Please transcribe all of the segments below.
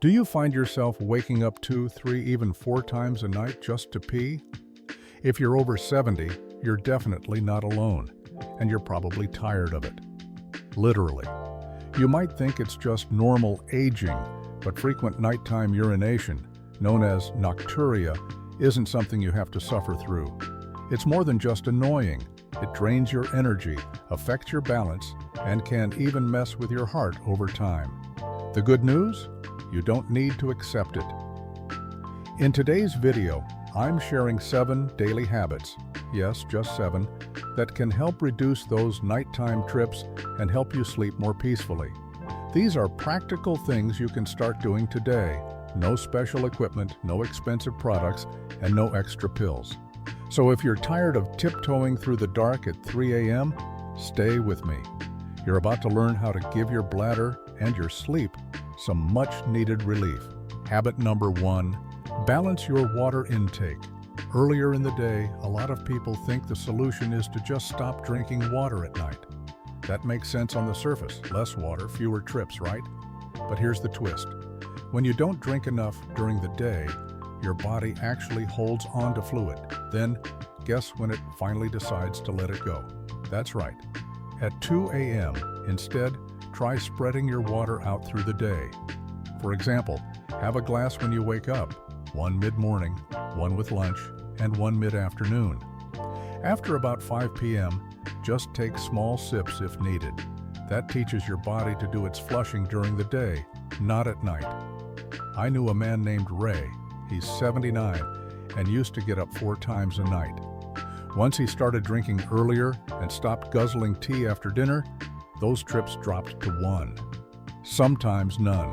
Do you find yourself waking up 2, 3, even 4 times a night just to pee? If you're over 70, you're definitely not alone, and you're probably tired of it. Literally. You might think it's just normal aging, but frequent nighttime urination, known as nocturia, isn't something you have to suffer through. It's more than just annoying. It drains your energy, affects your balance, and can even mess with your heart over time. The good news? You don't need to accept it. In today's video, I'm sharing 7 daily habits, yes, just 7, that can help reduce those nighttime trips and help you sleep more peacefully. These are practical things you can start doing today. No special equipment, no expensive products, and no extra pills. So if you're tired of tiptoeing through the dark at 3 a.m., stay with me. You're about to learn how to give your bladder and your sleep some much-needed relief. Habit number 1, balance your water intake. Earlier in the day, a lot of people think the solution is to just stop drinking water at night. That makes sense on the surface. Less water, fewer trips, right? But here's the twist. When you don't drink enough during the day, your body actually holds on to fluid. Then, guess when it finally decides to let it go? That's right. At 2 a.m., instead, try spreading your water out through the day. For example, have a glass when you wake up, 1 mid-morning, 1 with lunch, and 1 mid-afternoon. After about 5 p.m., just take small sips if needed. That teaches your body to do its flushing during the day, not at night. I knew a man named Ray. He's 79 and used to get up 4 times a night. Once he started drinking earlier and stopped guzzling tea after dinner, those trips dropped to 1, sometimes none.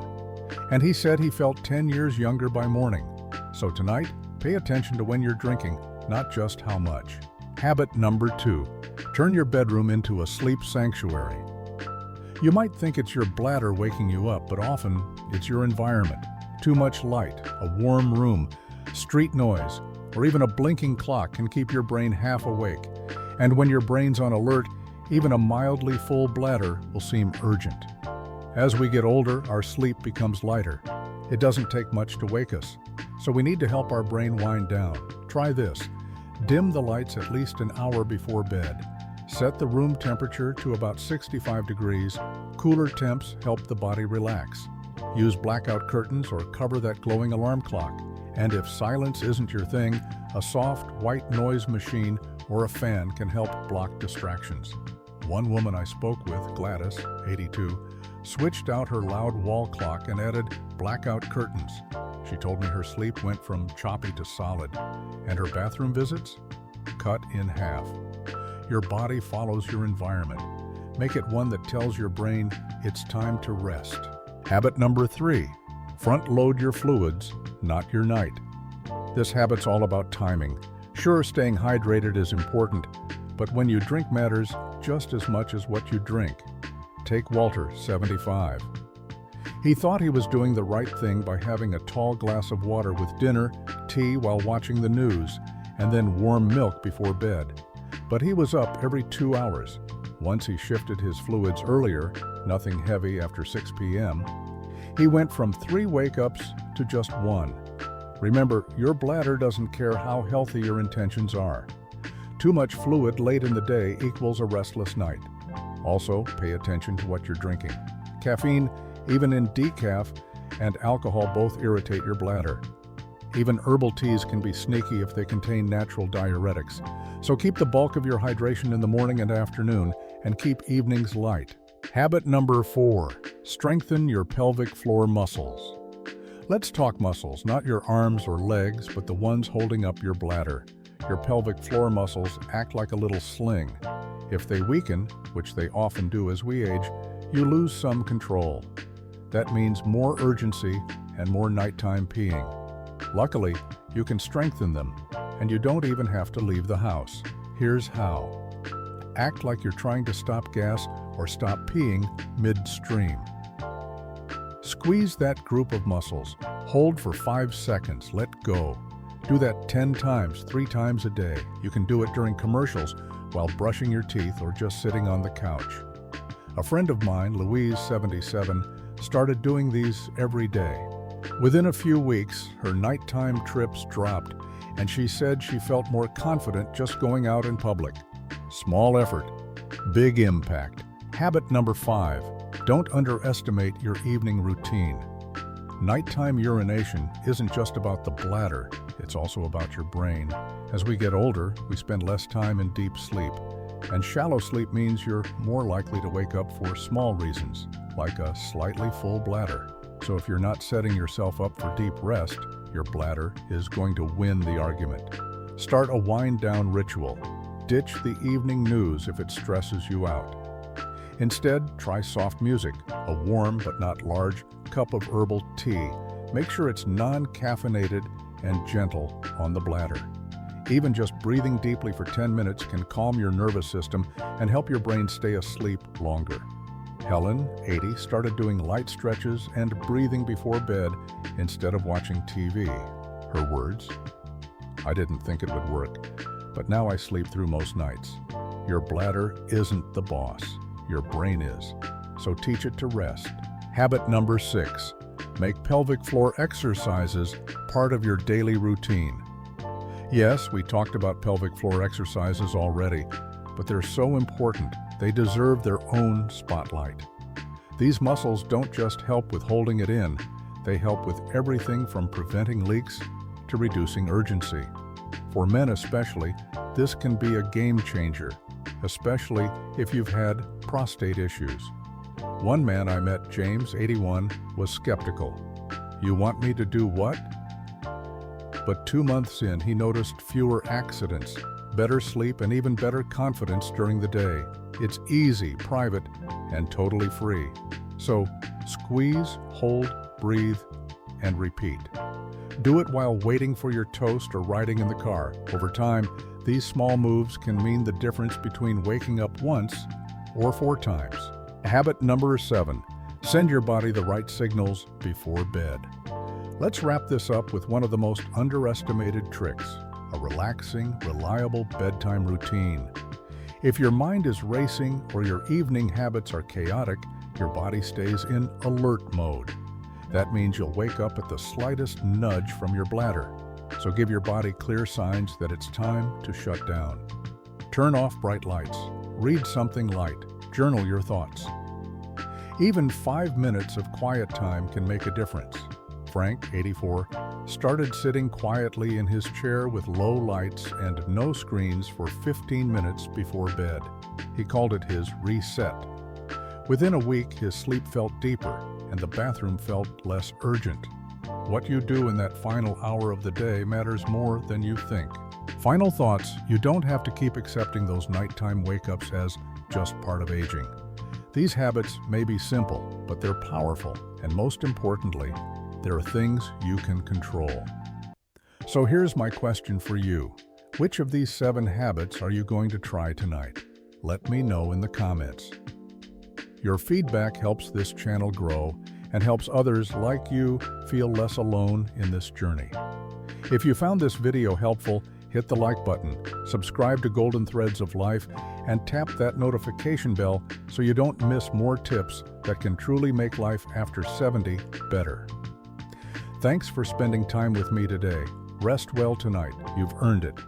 And he said he felt 10 years younger by morning. So tonight, pay attention to when you're drinking, not just how much. Habit number 2, turn your bedroom into a sleep sanctuary. You might think it's your bladder waking you up, but often it's your environment. Too much light, a warm room, street noise, or even a blinking clock can keep your brain half awake. And when your brain's on alert, even a mildly full bladder will seem urgent. As we get older, our sleep becomes lighter. It doesn't take much to wake us, so we need to help our brain wind down. Try this. Dim the lights at least an hour before bed. Set the room temperature to about 65 degrees. Cooler temps help the body relax. Use blackout curtains or cover that glowing alarm clock. And if silence isn't your thing, a soft white noise machine or a fan can help block distractions. One woman I spoke with, Gladys, 82, switched out her loud wall clock and added blackout curtains. She told me her sleep went from choppy to solid, and her bathroom visits cut in half. Your body follows your environment. Make it one that tells your brain it's time to rest. Habit number 3, front load your fluids, not your night. This habit's all about timing. Sure, staying hydrated is important, but when you drink matters just as much as what you drink. Take Walter, 75. He thought he was doing the right thing by having a tall glass of water with dinner, tea while watching the news, and then warm milk before bed. But he was up every 2 hours. Once he shifted his fluids earlier, nothing heavy after 6 p.m., he went from 3 wake-ups to just 1. Remember, your bladder doesn't care how healthy your intentions are. Too much fluid late in the day equals a restless night. Also, pay attention to what you're drinking. Caffeine, even in decaf, and alcohol both irritate your bladder. Even herbal teas can be sneaky if they contain natural diuretics. So keep the bulk of your hydration in the morning and afternoon, and keep evenings light. Habit number 4, strengthen your pelvic floor muscles. Let's talk muscles, not your arms or legs, but the ones holding up your bladder. Your pelvic floor muscles act like a little sling. If they weaken, which they often do as we age, you lose some control. That means more urgency and more nighttime peeing. Luckily, you can strengthen them, and you don't even have to leave the house. Here's how. Act like you're trying to stop gas or stop peeing midstream. Squeeze that group of muscles. Hold for 5 seconds. Let go. Do that 10 times, 3 times a day. You can do it during commercials, while brushing your teeth or just sitting on the couch. A friend of mine, Louise, 77, started doing these every day. Within a few weeks, her nighttime trips dropped, and she said she felt more confident just going out in public. Small effort, big impact. Habit number 5, don't underestimate your evening routine. Nighttime urination isn't just about the bladder, it's also about your brain. As we get older, we spend less time in deep sleep, and shallow sleep means you're more likely to wake up for small reasons, like a slightly full bladder. So if you're not setting yourself up for deep rest, your bladder is going to win the argument. Start a wind-down ritual. Ditch the evening news if it stresses you out. Instead, try soft music, a warm but not large cup of herbal tea. Make sure it's non-caffeinated and gentle on the bladder. Even just breathing deeply for 10 minutes can calm your nervous system and help your brain stay asleep longer. Helen, 80, started doing light stretches and breathing before bed instead of watching TV. Her words, "I didn't think it would work, but now I sleep through most nights." Your bladder isn't the boss, your brain is. So teach it to rest. Habit number 6, make pelvic floor exercises part of your daily routine. Yes, we talked about pelvic floor exercises already, but they're so important, they deserve their own spotlight. These muscles don't just help with holding it in, they help with everything from preventing leaks to reducing urgency. For men especially, this can be a game changer, especially if you've had prostate issues. One man I met, James, 81, was skeptical. "You want me to do what?" But 2 months in, he noticed fewer accidents, better sleep, and even better confidence during the day. It's easy, private, and totally free. So squeeze, hold, breathe, and repeat. Do it while waiting for your toast or riding in the car. Over time, these small moves can mean the difference between waking up once or 4 times. Habit number 7, send your body the right signals before bed. Let's wrap this up with one of the most underestimated tricks, a relaxing, reliable bedtime routine. If your mind is racing or your evening habits are chaotic, your body stays in alert mode. That means you'll wake up at the slightest nudge from your bladder. So give your body clear signs that it's time to shut down. Turn off bright lights, read something light, journal your thoughts. Even 5 minutes of quiet time can make a difference. Frank, 84, started sitting quietly in his chair with low lights and no screens for 15 minutes before bed. He called it his reset. Within a week, his sleep felt deeper and the bathroom felt less urgent. What you do in that final hour of the day matters more than you think. Final thoughts, you don't have to keep accepting those nighttime wake-ups as just part of aging. These habits may be simple, but they're powerful, and most importantly, there are things you can control. So here's my question for you. Which of these 7 habits are you going to try tonight? Let me know in the comments. Your feedback helps this channel grow and helps others like you feel less alone in this journey. If you found this video helpful, hit the like button, subscribe to Golden Threads of Life, and tap that notification bell so you don't miss more tips that can truly make life after 70 better. Thanks for spending time with me today. Rest well tonight. You've earned it.